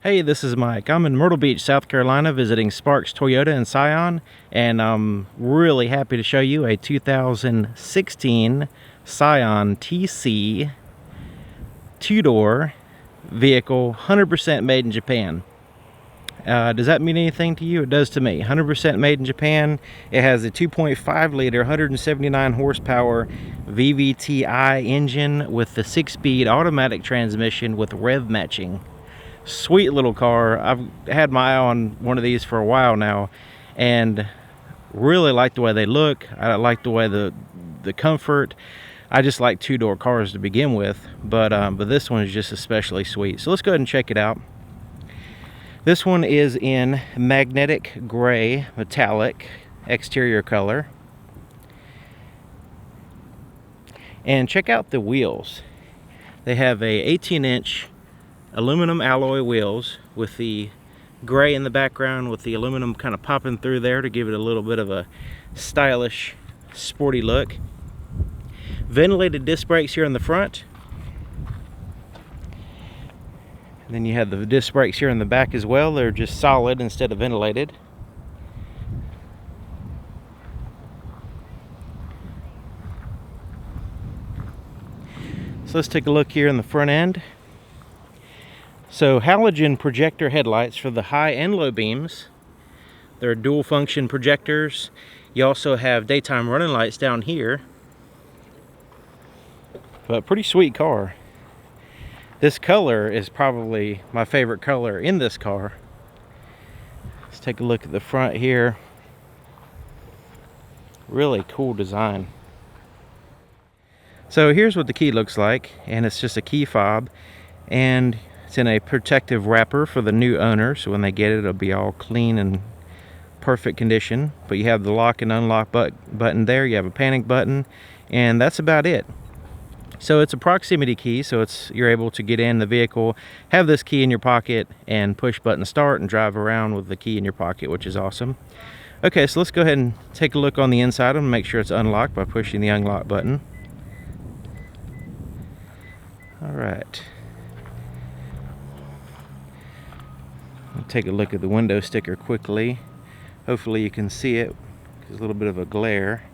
Hey, this is Mike. I'm in Myrtle Beach, South Carolina, visiting Sparks Toyota in Scion, and I'm really happy to show you a 2016 Scion TC two-door vehicle, 100% made in Japan. Does that mean anything to you? It does to me. 100% made in Japan. It has a 2.5 liter, 179 horsepower VVTi engine with the 6-speed automatic transmission with rev matching. Sweet little car. I've had my eye on one of these for a while now and really like the way they look. I like the way the comfort. I just like two-door cars to begin with, but this one is just especially sweet. So let's go ahead and check it out. This one is in magnetic gray metallic exterior color. And check out the wheels. They have a 18-inch aluminum alloy wheels with the gray in the background, with the aluminum kind of popping through there to give it a little bit of a stylish, sporty look. Ventilated disc brakes here in the front. And then you have the disc brakes here in the back as well. They're just solid instead of ventilated. So let's take a look here in the front end. So halogen projector headlights for the high and low beams. They're dual function projectors. You also have daytime running lights down here. But pretty sweet car. This color is probably my favorite color in this car. Let's take a look at the front here. Really cool design. So here's what the key looks like, and it's just a key fob, and it's in a protective wrapper for the new owner, so when they get it, it'll be all clean and perfect condition. But you have the lock and unlock button there, you have a panic button, and that's about it. So it's a proximity key, so you're able to get in the vehicle, have this key in your pocket, and push button start and drive around with the key in your pocket, which is awesome. Okay, so let's go ahead and take a look on the inside and make sure it's unlocked by pushing the unlock button. All right. I'll take a look at the window sticker quickly. Hopefully you can see it. There's a little bit of a glare.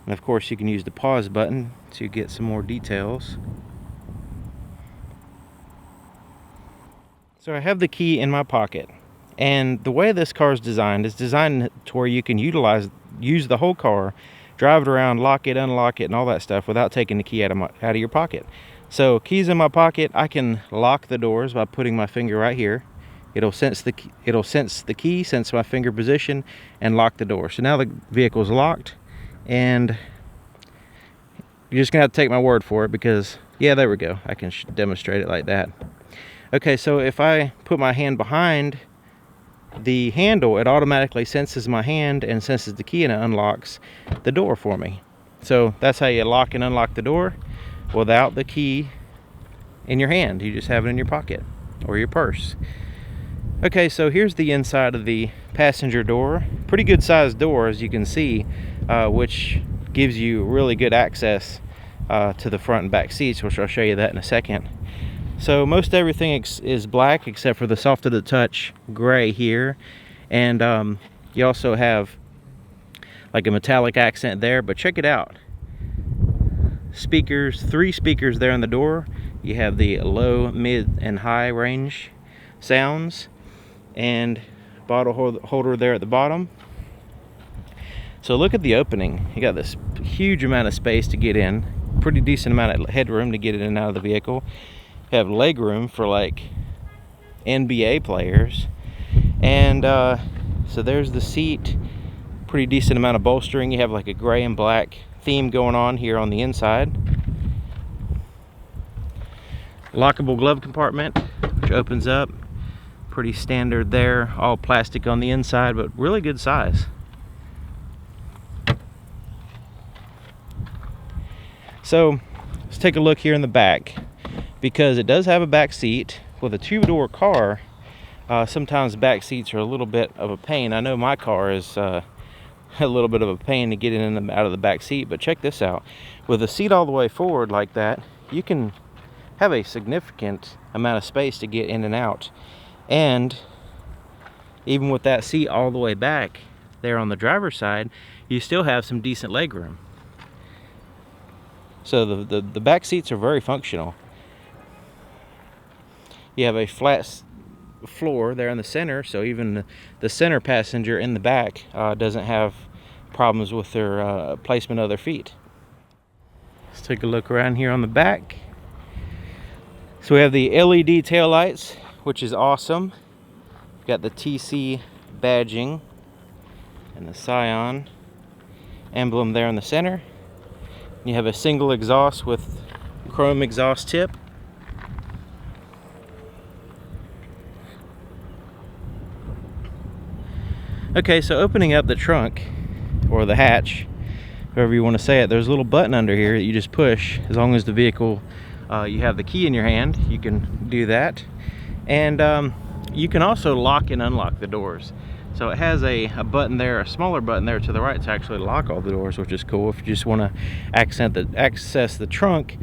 And of course you can use the pause button to get some more details. So I have the key in my pocket. And the way this car is designed to where you can use the whole car, drive it around, lock it, unlock it, and all that stuff without taking the key out of your pocket. So keys in my pocket, I can lock the doors by putting my finger right here. It'll sense the key, sense my finger position, and lock the door. So now the vehicle's locked, and you're just gonna have to take my word for it because, yeah, there we go. I can demonstrate it like that. Okay, so if I put my hand behind the handle, it automatically senses my hand and senses the key, and it unlocks the door for me. So that's how you lock and unlock the door without the key in your hand. You just have it in your pocket or your purse. Okay, so here's the inside of the passenger door. Pretty good sized door, as you can see, which gives you really good access to the front and back seats, which I'll show you that in a second. So most everything is black except for the soft to the touch gray here, and you also have like a metallic accent there. But check it out. Speakers, 3 speakers there on the door. You have the low, mid, and high range sounds, and bottle holder there at the bottom. So look at the opening. You got this huge amount of space to get in, pretty decent amount of headroom to get in and out of the vehicle. You have leg room for like NBA players, and so there's the seat. Pretty decent amount of bolstering. You have like a gray and black theme going on here on the inside. Lockable glove compartment, which opens up. Pretty standard there, all plastic on the inside, but really good size. So let's take a look here in the back, because it does have a back seat. With a two-door car, sometimes back seats are a little bit of a pain. I know my car is a little bit of a pain to get in and out of the back seat, but check this out. With the seat all the way forward like that, you can have a significant amount of space to get in and out. And even with that seat all the way back there on the driver's side, you still have some decent leg room. So the back seats are very functional. You have a flat floor there in the center, so even the center passenger in the back doesn't have problems with their placement of their feet. Let's take a look around here on the back. So we have the LED taillights, which is awesome. We've got the TC badging and the Scion emblem there in the center. You have a single exhaust with chrome exhaust tip. Okay, so opening up the trunk, or the hatch, however you want to say it, there's a little button under here that you just push. As long as the vehicle, you have the key in your hand, you can do that. And you can also lock and unlock the doors. So it has a button there, a smaller button there to the right to actually lock all the doors, which is cool. If you just want to access the trunk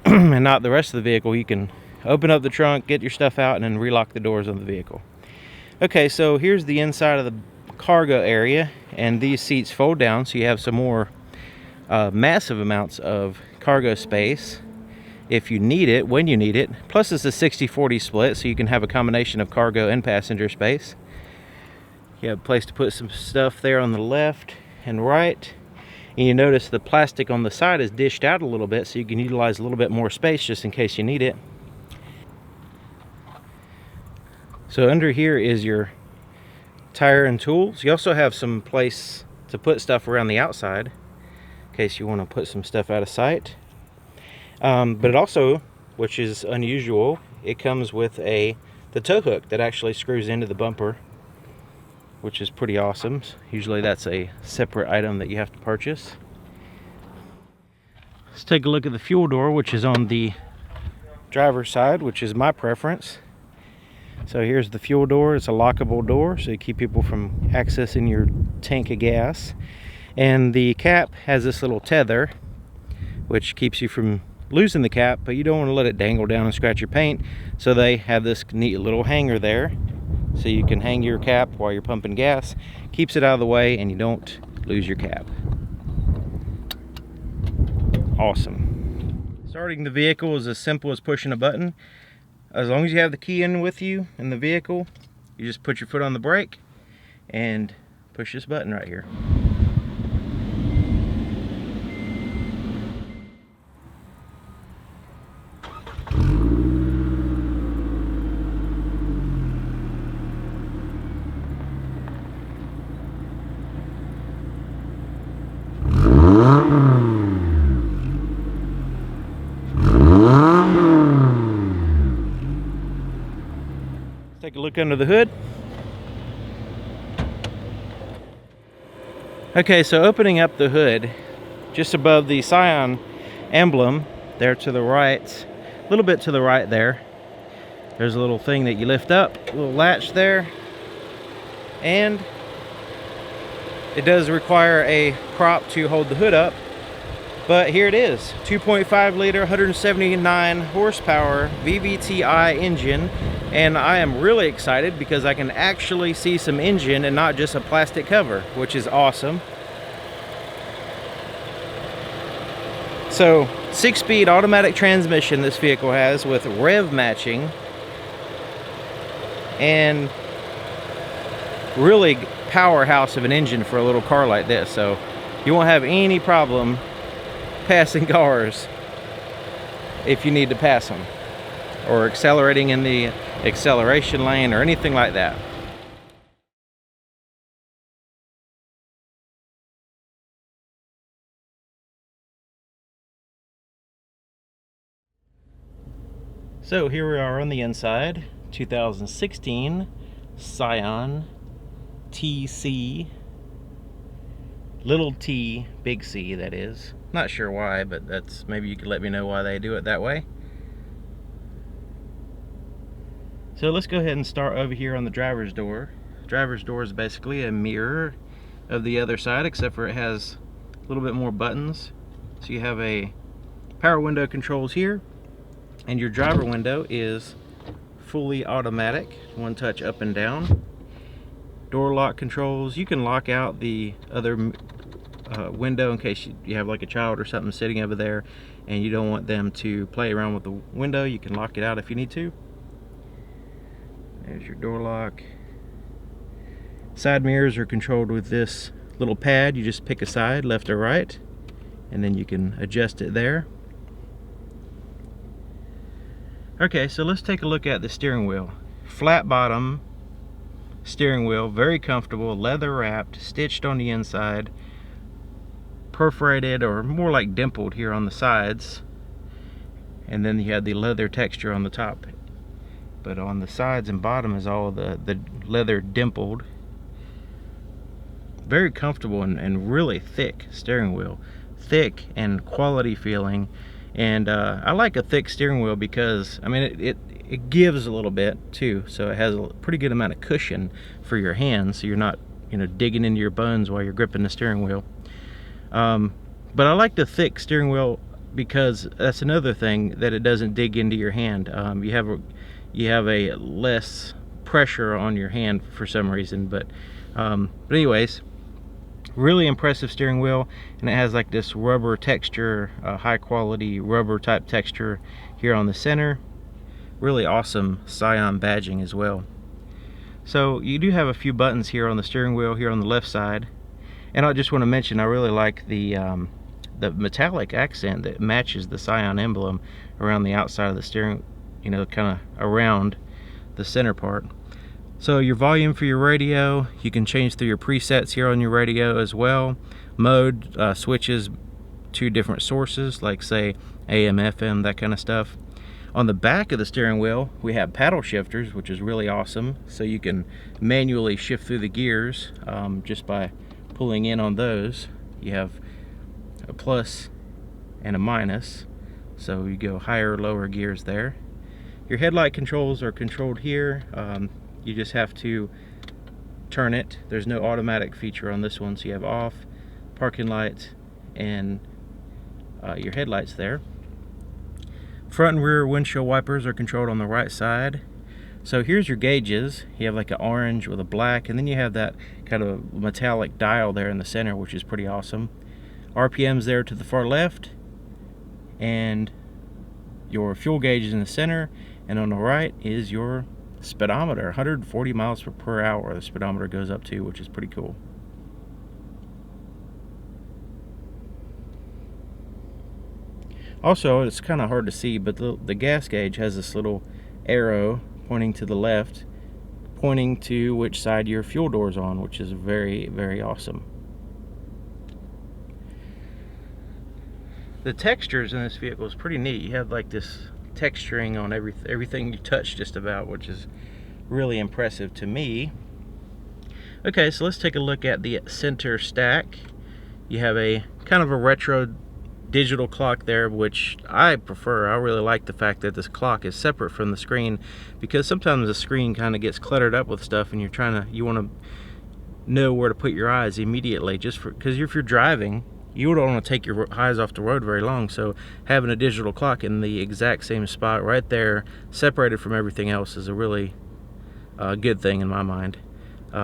and not the rest of the vehicle, you can open up the trunk, get your stuff out, and then relock the doors on the vehicle. Okay, so here's the inside of the cargo area, and these seats fold down, so you have some more massive amounts of cargo space if you need it, when you need it. Plus it's a 60-40 split, so you can have a combination of cargo and passenger space. You have a place to put some stuff there on the left and right, and you notice the plastic on the side is dished out a little bit, so you can utilize a little bit more space just in case you need it. So under here is your tire and tools. You also have some place to put stuff around the outside in case you want to put some stuff out of sight. But it also, which is unusual, it comes with the tow hook that actually screws into the bumper, which is pretty awesome. Usually that's a separate item that you have to purchase. Let's take a look at the fuel door, which is on the driver's side, which is my preference. So here's the fuel door. It's a lockable door, so you keep people from accessing your tank of gas. And the cap has this little tether, which keeps you from losing the cap, but you don't want to let it dangle down and scratch your paint. So they have this neat little hanger there, so you can hang your cap while you're pumping gas. Keeps it out of the way, and you don't lose your cap. Awesome. Starting the vehicle is as simple as pushing a button. As long as you have the key in with you in the vehicle, you just put your foot on the brake and push this button right here. Take a look under the hood. Okay, so opening up the hood, just above the Scion emblem, there to the right, a little bit to the right there, there's a little thing that you lift up, a little latch there, and it does require a prop to hold the hood up, but here it is, 2.5 liter, 179 horsepower VVTi engine. And I am really excited because I can actually see some engine and not just a plastic cover, which is awesome. So 6-speed automatic transmission this vehicle has with rev matching, and really powerhouse of an engine for a little car like this. So you won't have any problem passing cars if you need to pass them, or accelerating in the acceleration lane or anything like that. So here we are on the inside, 2016 Scion TC, little t, big C, that is. Not sure why, but that's, maybe you could let me know why they do it that way. So let's go ahead and start over here on the driver's door. Driver's door is basically a mirror of the other side, except for it has a little bit more buttons. So you have a power window controls here, and your driver window is fully automatic, one touch up and down. Door lock controls. You can lock out the other window in case you have like a child or something sitting over there and you don't want them to play around with the window. You can lock it out if you need to. There's your door lock. Side mirrors are controlled with this little pad. You just pick a side, left or right, and then you can adjust it there. Okay, so let's take a look at the steering wheel. Flat bottom steering wheel, very comfortable, leather wrapped, stitched on the inside, perforated or more like dimpled here on the sides, and then you have the leather texture on the top, but on the sides and bottom is all the leather dimpled. Very comfortable and really thick steering wheel, thick and quality feeling. And I like a thick steering wheel because, I mean, it gives a little bit too, so it has a pretty good amount of cushion for your hands, so you're not, you know, digging into your bones while you're gripping the steering wheel. But I like the thick steering wheel because that's another thing, that it doesn't dig into your hand. You have a less pressure on your hand for some reason, but anyways, really impressive steering wheel, and it has like this rubber texture, high quality rubber type texture here on the center. Really awesome Scion badging as well. So you do have a few buttons here on the steering wheel here on the left side, and I just want to mention I really like the metallic accent that matches the Scion emblem around the outside of the steering, you know, kind of around the center part. So your volume for your radio, you can change through your presets here on your radio as well. Mode switches to different sources, like say AM, FM, that kind of stuff. On the back of the steering wheel, we have paddle shifters, which is really awesome. So you can manually shift through the gears just by pulling in on those. You have a plus and a minus, so you go higher or lower gears there. Your headlight controls are controlled here. You just have to turn it. There's no automatic feature on this one, so you have off, parking lights, and your headlights there. Front and rear windshield wipers are controlled on the right side. So here's your gauges. You have like an orange with a black, and then you have that kind of metallic dial there in the center, which is pretty awesome. RPMs there to the far left, and your fuel gauge is in the center, and on the right is your speedometer. 140 miles per hour the speedometer goes up to, which is pretty cool. Also, it's kind of hard to see, but the gas gauge has this little arrow pointing to the left, pointing to which side your fuel door is on, which is very, very awesome. The textures in this vehicle is pretty neat. You have like this texturing on everything you touch just about, which is really impressive to me. Okay, so let's take a look at the center stack. You have a kind of a retro digital clock there, which I prefer. I really like the fact that this clock is separate from the screen, because sometimes the screen kind of gets cluttered up with stuff and you want to know where to put your eyes immediately, just because if you're driving, you don't want to take your eyes off the road very long. So having a digital clock in the exact same spot right there, separated from everything else, is a really good thing in my mind.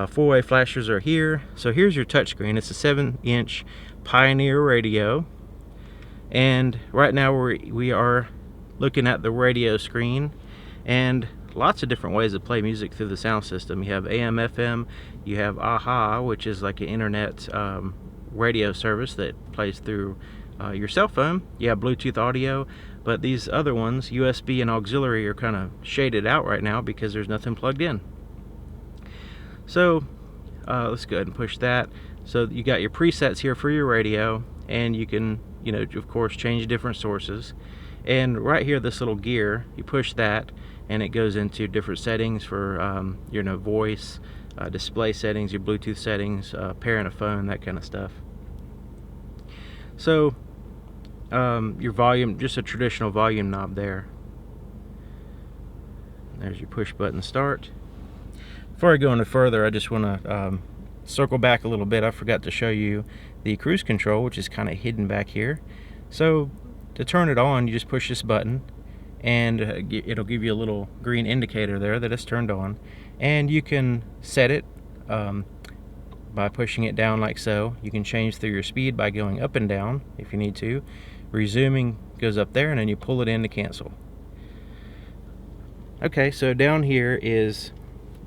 Four-way flashers are here. So here's your touchscreen. It's a 7-inch Pioneer radio, and right now we are looking at the radio screen, and lots of different ways to play music through the sound system. You have AM, FM, you have AHA, which is like an internet radio service that plays through your cell phone. You have Bluetooth audio, but these other ones, USB and auxiliary, are kind of shaded out right now because there's nothing plugged in. So let's go ahead and push that. So you got your presets here for your radio, and you can, you know, of course, change different sources. And right here, this little gear, you push that and it goes into different settings for your voice, display settings, your Bluetooth settings, pairing a phone, that kind of stuff. So your volume, just a traditional volume knob there. There's your push button start. Before I go any further, I just want to circle back a little bit. I forgot to show you the cruise control, which is kind of hidden back here. So to turn it on, you just push this button, and it'll give you a little green indicator there that it's turned on, and you can set it by pushing it down like so. You can change through your speed by going up and down if you need to. Resuming goes up there, and then you pull it in to cancel. Okay, so down here is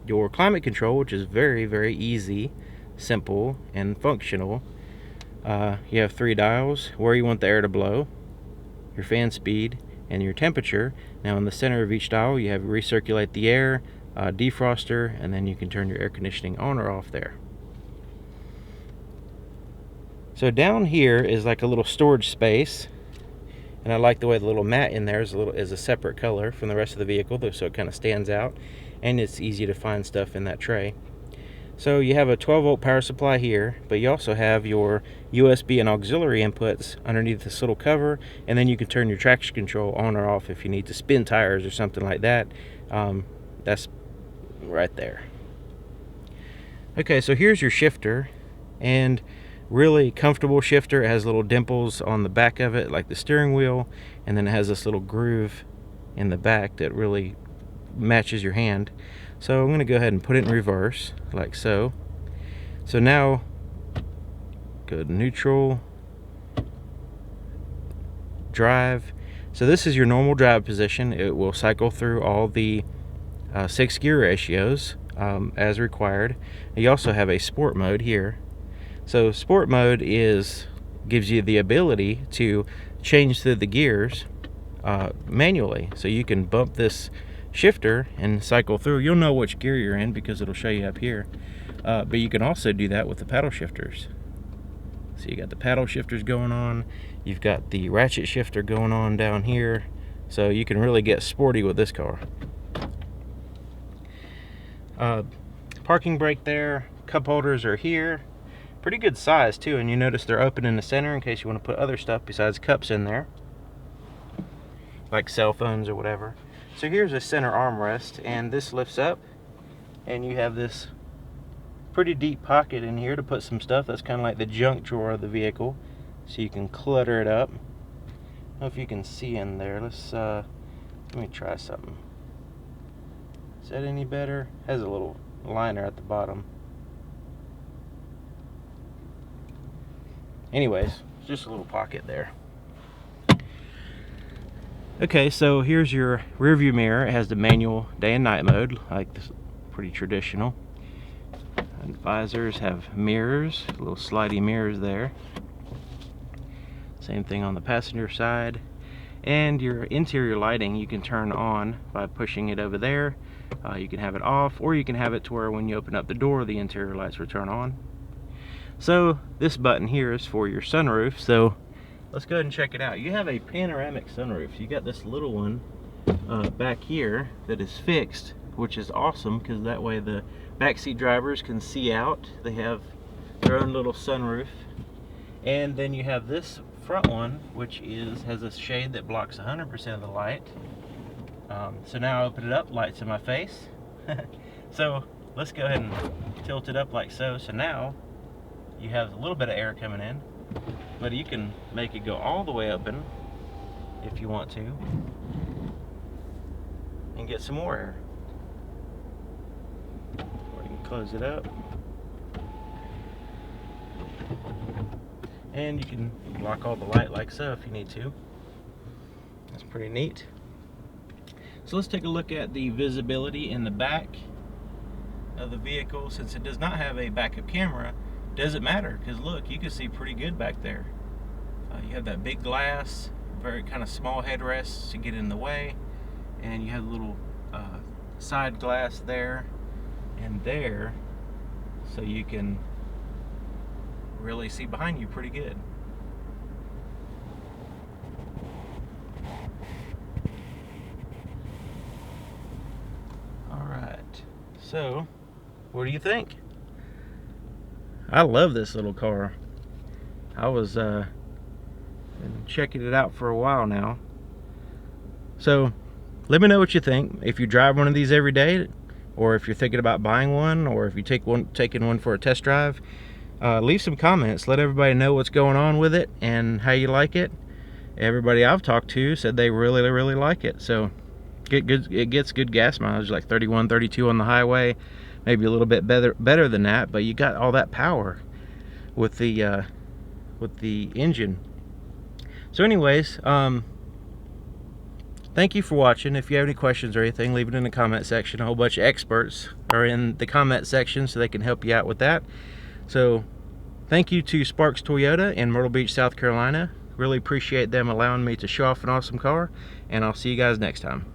your climate control, which is very, very easy, simple, and functional. You have 3 dials: where you want the air to blow, your fan speed, and your temperature. Now in the center of each dial you have recirculate the air, defroster, and then you can turn your air conditioning on or off there. So down here is like a little storage space, and I like the way the little mat in there is a separate color from the rest of the vehicle, so it kind of stands out, and it's easy to find stuff in that tray. So you have a 12-volt power supply here, but you also have your USB and auxiliary inputs underneath this little cover, and then you can turn your traction control on or off if you need to spin tires or something like that. That's right there. Okay, so here's your shifter, and really comfortable shifter. It has little dimples on the back of it like the steering wheel, and then it has this little groove in the back that really matches your hand. So I'm going to go ahead and put it in reverse like so. So now go to neutral, drive. So this is your normal drive position. It will cycle through all the 6 gear ratios as required. You also have a sport mode here. So sport mode gives you the ability to change through the gears manually. So you can bump this shifter and cycle through. You'll know which gear you're in because it'll show you up here. But you can also do that with the paddle shifters. So you got the paddle shifters going on. You've got the ratchet shifter going on down here. So you can really get sporty with this car. Parking brake there. Cup holders are here. Pretty good size too, and you notice they're open in the center in case you want to put other stuff besides cups in there, like cell phones or whatever. So here's a center armrest, and this lifts up, and you have this pretty deep pocket in here to put some stuff. That's kind of like the junk drawer of the vehicle, so you can clutter it up. I don't know if you can see in there. Let me try something. Is that any better? It has a little liner at the bottom. Anyways, just a little pocket there. Okay, so here's your rear view mirror. It has the manual day and night mode, like this, pretty traditional. And visors have mirrors, little slidey mirrors there. Same thing on the passenger side. And your interior lighting you can turn on by pushing it over there. You can have it off, or you can have it to where when you open up the door, the interior lights will turn on. So this button here is for your sunroof. So let's go ahead and check it out. You have a panoramic sunroof. You got this little one back here that is fixed, which is awesome because that way the backseat drivers can see out. They have their own little sunroof. And then you have this front one, which has a shade that blocks 100% of the light. So now I open it up, lights in my face. So let's go ahead and tilt it up like so. So now you have a little bit of air coming in, but you can make it go all the way open if you want to and get some more air. Or you can close it up, and you can block all the light like so if you need to. That's pretty neat. So let's take a look at the visibility in the back of the vehicle. Since it does not have a backup camera, doesn't matter, because look, you can see pretty good back there. You have that big glass, very kind of small headrests to get in the way, and you have a little side glass there and there, so you can really see behind you pretty good. Alright, so what do you think? I love this little car. I was been checking it out for a while now. So let me know what you think. If you drive one of these every day, or if you're thinking about buying one, or if you taking one for a test drive, leave some comments. Let everybody know what's going on with it and how you like it. everybody I've talked to said they really like it. So it gets good gas mileage, like 31, 32 on the highway, maybe a little bit better than that, but you got all that power with the engine. So anyways, thank you for watching. If you have any questions or anything, leave it in the comment section. A whole bunch of experts are in the comment section, so they can help you out with that. So thank you to Sparks Toyota in Myrtle Beach, South Carolina. Really appreciate them allowing me to show off an awesome car, and I'll see you guys next time.